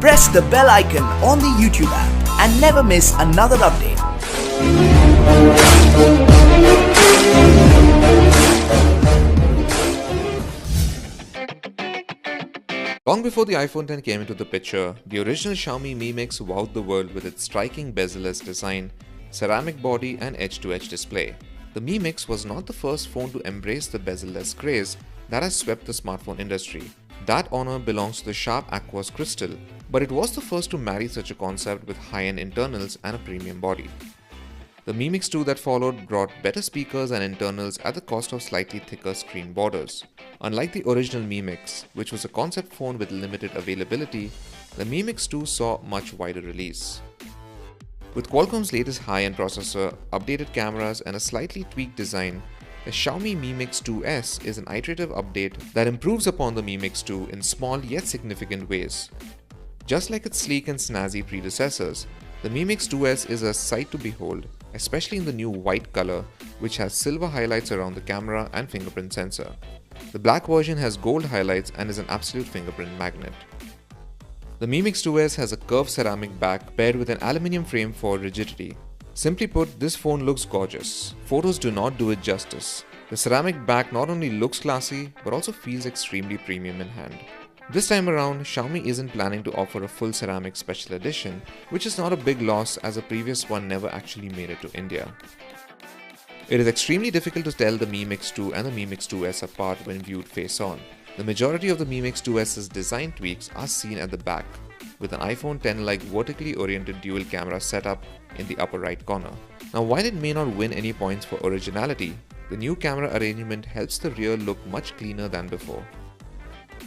Press the bell icon on the YouTube app and never miss another update. Long before the iPhone X came into the picture, the original Xiaomi Mi Mix wowed the world with its striking bezel-less design, ceramic body and edge-to-edge display. The Mi Mix was not the first phone to embrace the bezel-less craze that has swept the smartphone industry. That honor belongs to the sharp aqueous crystal, but it was the first to marry such a concept with high-end internals and a premium body. The Mi Mix 2 that followed brought better speakers and internals at the cost of slightly thicker screen borders. Unlike the original Mi Mix, which was a concept phone with limited availability, the Mi Mix 2 saw much wider release. With Qualcomm's latest high-end processor, updated cameras and a slightly tweaked design, the Xiaomi Mi Mix 2S is an iterative update that improves upon the Mi Mix 2 in small yet significant ways. Just like its sleek and snazzy predecessors, the Mi Mix 2S is a sight to behold, especially in the new white color, which has silver highlights around the camera and fingerprint sensor. The black version has gold highlights and is an absolute fingerprint magnet. The Mi Mix 2S has a curved ceramic back paired with an aluminium frame for rigidity. Simply put, this phone looks gorgeous. Photos do not do it justice. The ceramic back not only looks classy, but also feels extremely premium in hand. This time around, Xiaomi isn't planning to offer a full ceramic special edition, which is not a big loss as the previous one never actually made it to India. It is extremely difficult to tell the Mi Mix 2 and the Mi Mix 2S apart when viewed face-on. The majority of the Mi Mix 2S's design tweaks are seen at the back, with an iPhone X-like vertically oriented dual camera setup in the upper right corner. Now, while it may not win any points for originality, the new camera arrangement helps the rear look much cleaner than before.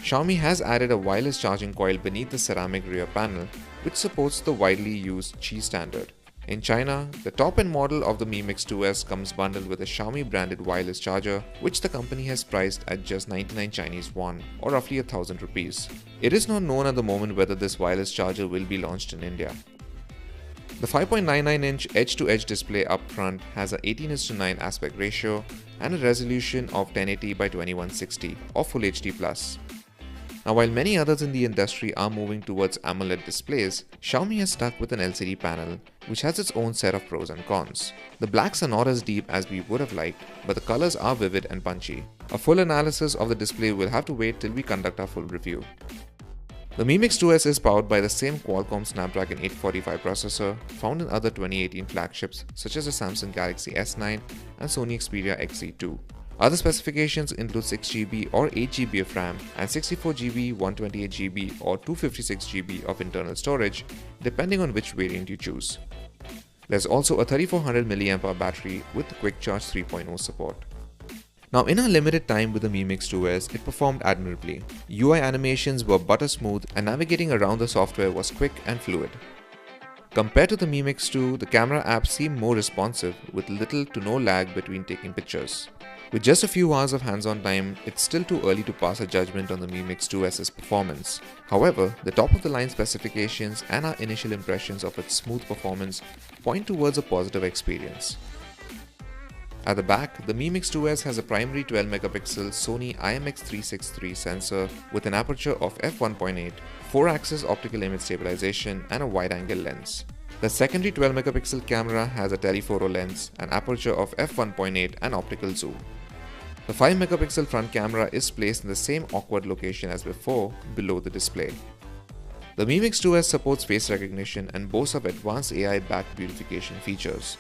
Xiaomi has added a wireless charging coil beneath the ceramic rear panel, which supports the widely used Qi standard. In China, the top-end model of the Mi Mix 2S comes bundled with a Xiaomi branded wireless charger, which the company has priced at just 99 Chinese yuan, or roughly 1000 rupees. It is not known at the moment whether this wireless charger will be launched in India. The 5.99-inch edge-to-edge display up front has a 18:9 aspect ratio and a resolution of 1080 by 2160 or Full HD+. Now, while many others in the industry are moving towards AMOLED displays, Xiaomi has stuck with an LCD panel, which has its own set of pros and cons. The blacks are not as deep as we would have liked, but the colors are vivid and punchy. A full analysis of the display will have to wait till we conduct our full review. The Mi Mix 2S is powered by the same Qualcomm Snapdragon 845 processor found in other 2018 flagships such as the Samsung Galaxy S9 and Sony Xperia XZ2. Other specifications include 6GB or 8GB of RAM and 64GB, 128GB or 256GB of internal storage, depending on which variant you choose. There's also a 3400 mAh battery with Quick Charge 3.0 support. Now, in our limited time with the Mi Mix 2S, it performed admirably. UI animations were butter smooth and navigating around the software was quick and fluid. Compared to the Mi Mix 2, the camera apps seem more responsive with little to no lag between taking pictures. With just a few hours of hands-on time, it's still too early to pass a judgment on the Mi Mix 2S's performance. However, the top-of-the-line specifications and our initial impressions of its smooth performance point towards a positive experience. At the back, the Mi Mix 2S has a primary 12-megapixel Sony IMX363 sensor with an aperture of f1.8, 4-axis optical image stabilization and a wide-angle lens. The secondary 12-megapixel camera has a telephoto lens, an aperture of f1.8 and optical zoom. The 5-megapixel front camera is placed in the same awkward location as before, below the display. The Mi Mix 2S supports face recognition and boasts of advanced AI-backed beautification features.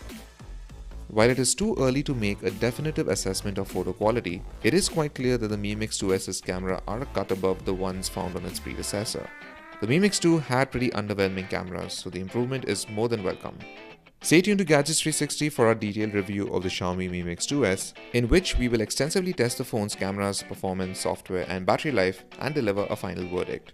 While it is too early to make a definitive assessment of photo quality, it is quite clear that the Mi Mix 2S's camera are a cut above the ones found on its predecessor. The Mi Mix 2 had pretty underwhelming cameras, so the improvement is more than welcome. Stay tuned to Gadget 360 for our detailed review of the Xiaomi Mi Mix 2S, in which we will extensively test the phone's cameras, performance, software and battery life and deliver a final verdict.